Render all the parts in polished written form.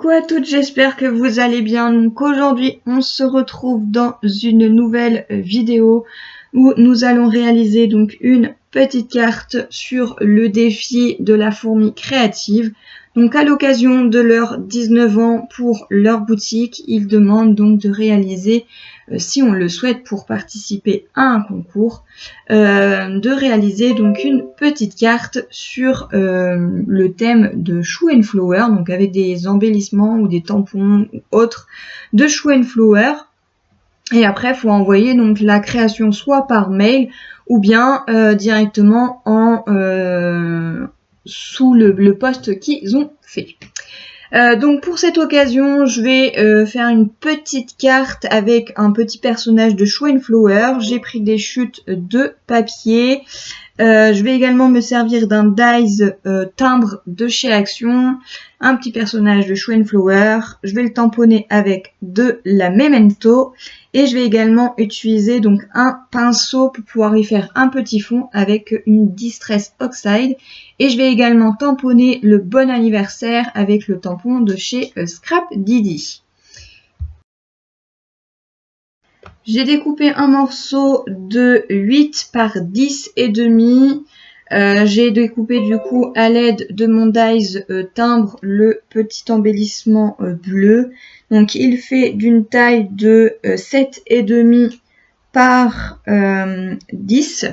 Coucou à toutes, j'espère que vous allez bien. Donc aujourd'hui, on se retrouve dans une nouvelle vidéo où nous allons réaliser donc une petite carte sur le défi de la fourmi créative. Donc à l'occasion de leurs 19 ans pour leur boutique, ils demandent donc de réaliser, si on le souhaite pour participer à un concours, de réaliser donc une petite carte sur le thème de Shoe and Flower, donc avec des embellissements ou des tampons ou autres de Shoe and Flower. Et après, il faut envoyer donc la création soit par mail ou bien directement sous le post qu'ils ont fait. Donc pour cette occasion, je vais faire une petite carte avec un petit personnage de Shoe and Flower. J'ai pris des chutes de papier. Je vais également me servir d'un dies timbre de chez Action, un petit personnage de Shoe and Flower. Je vais le tamponner avec de la Memento et je vais également utiliser donc un pinceau pour pouvoir y faire un petit fond avec une Distress Oxide. Et je vais également tamponner le bon anniversaire avec le tampon de chez Scrap Didi. J'ai découpé un morceau de 8 par 10 et demi. J'ai découpé du coup à l'aide de mon dies timbre le petit embellissement bleu. Donc il fait d'une taille de 7 et demi par 10.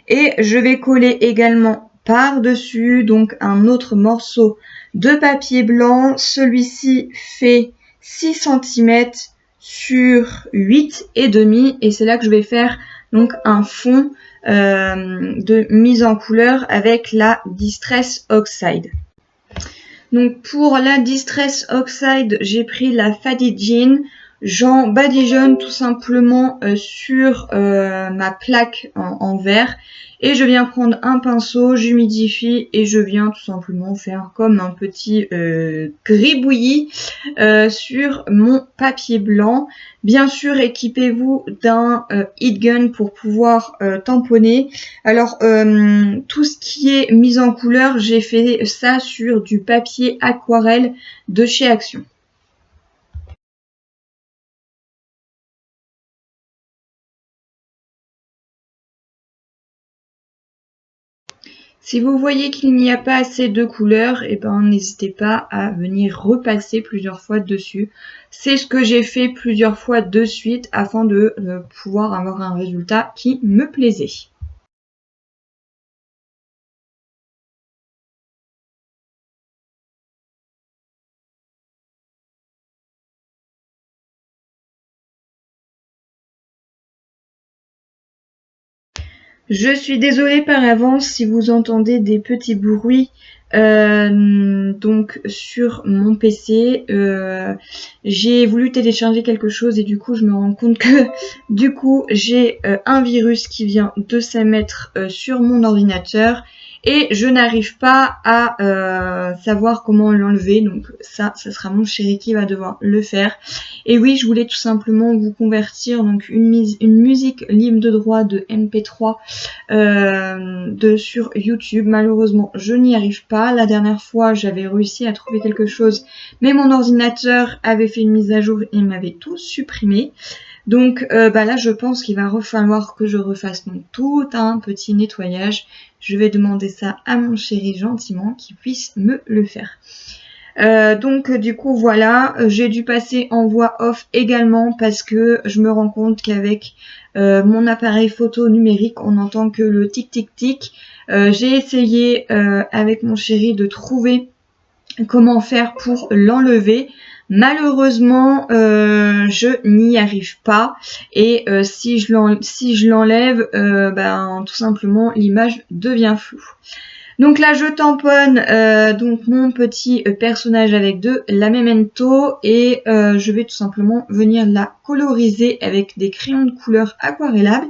Et je vais coller également par-dessus donc un autre morceau de papier blanc. Celui-ci fait 6 cm sur 8 et demi et c'est là que je vais faire donc un fond de mise en couleur avec la Distress Oxide. Donc pour la Distress Oxide, j'ai pris la Faded Jean. J'en badigeonne tout simplement sur ma plaque en verre et je viens prendre un pinceau, j'humidifie et je viens tout simplement faire comme un petit gribouillis sur mon papier blanc. Bien sûr, équipez-vous d'un heat gun pour pouvoir tamponner. Alors, tout ce qui est mise en couleur, j'ai fait ça sur du papier aquarelle de chez Action. Si vous voyez qu'il n'y a pas assez de couleurs, et ben n'hésitez pas à venir repasser plusieurs fois dessus. C'est ce que j'ai fait plusieurs fois de suite afin de pouvoir avoir un résultat qui me plaisait. Je suis désolée par avance si vous entendez des petits bruits donc sur mon PC. J'ai voulu télécharger quelque chose et du coup je me rends compte que du coup j'ai un virus qui vient de s'émettre sur mon ordinateur et je n'arrive pas à savoir comment l'enlever. Donc ça sera mon chéri qui va devoir le faire. Et oui, je voulais tout simplement vous convertir donc une musique libre de droit de MP3 sur YouTube. Malheureusement, je n'y arrive pas. La dernière fois, j'avais réussi à trouver quelque chose, mais mon ordinateur avait fait une mise à jour et m'avait tout supprimé. Donc là, je pense qu'il va falloir que je refasse donc tout un petit nettoyage. Je vais demander ça à mon chéri gentiment qu'il puisse me le faire. Donc du coup voilà, j'ai dû passer en voix off également parce que je me rends compte qu'avec mon appareil photo numérique on n'entend que le tic tic tic. J'ai essayé avec mon chéri de trouver comment faire pour l'enlever. Malheureusement je n'y arrive pas et si je l'enlève tout simplement l'image devient floue. Donc là, je tamponne donc mon petit personnage avec de la Memento et je vais tout simplement venir la coloriser avec des crayons de couleur aquarellables.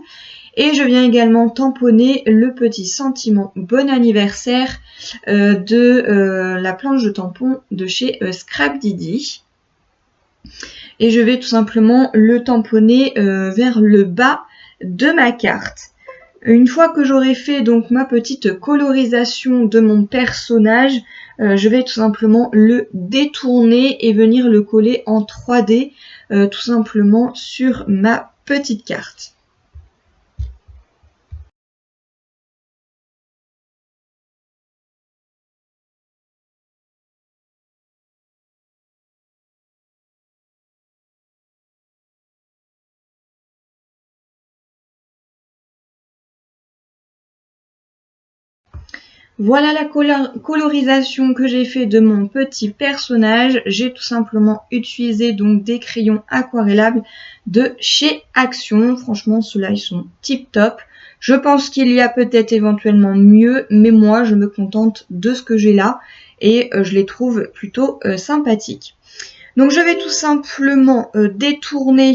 Et je viens également tamponner le petit sentiment bon anniversaire de la planche de tampon de chez Scrap Didi. Et je vais tout simplement le tamponner vers le bas de ma carte. Une fois que j'aurai fait donc ma petite colorisation de mon personnage, je vais tout simplement le détourner et venir le coller en 3D tout simplement sur ma petite carte. Voilà la colorisation que j'ai fait de mon petit personnage. J'ai tout simplement utilisé donc des crayons aquarellables de chez Action. Franchement, ceux-là, ils sont tip top. Je pense qu'il y a peut-être éventuellement mieux, mais moi, je me contente de ce que j'ai là et je les trouve plutôt sympathiques. Donc, je vais tout simplement détourner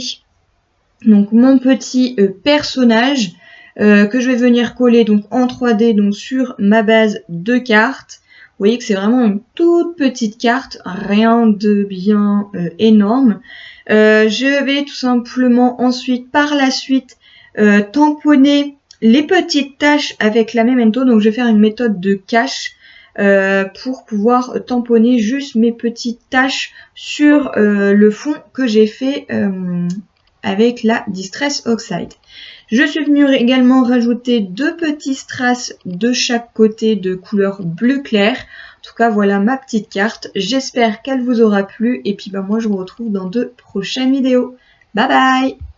donc mon petit personnage que je vais venir coller donc en 3D donc sur ma base de cartes. Vous voyez que c'est vraiment une toute petite carte, rien de bien énorme. Je vais tout simplement ensuite par la suite tamponner les petites taches avec la Memento. Donc je vais faire une méthode de cache pour pouvoir tamponner juste mes petites taches sur le fond que j'ai fait avec la Distress Oxide. Je suis venue également rajouter 2 petits strass de chaque côté de couleur bleu clair. En tout cas, voilà ma petite carte. J'espère qu'elle vous aura plu. Et puis, moi, je vous retrouve dans de prochaines vidéos. Bye bye!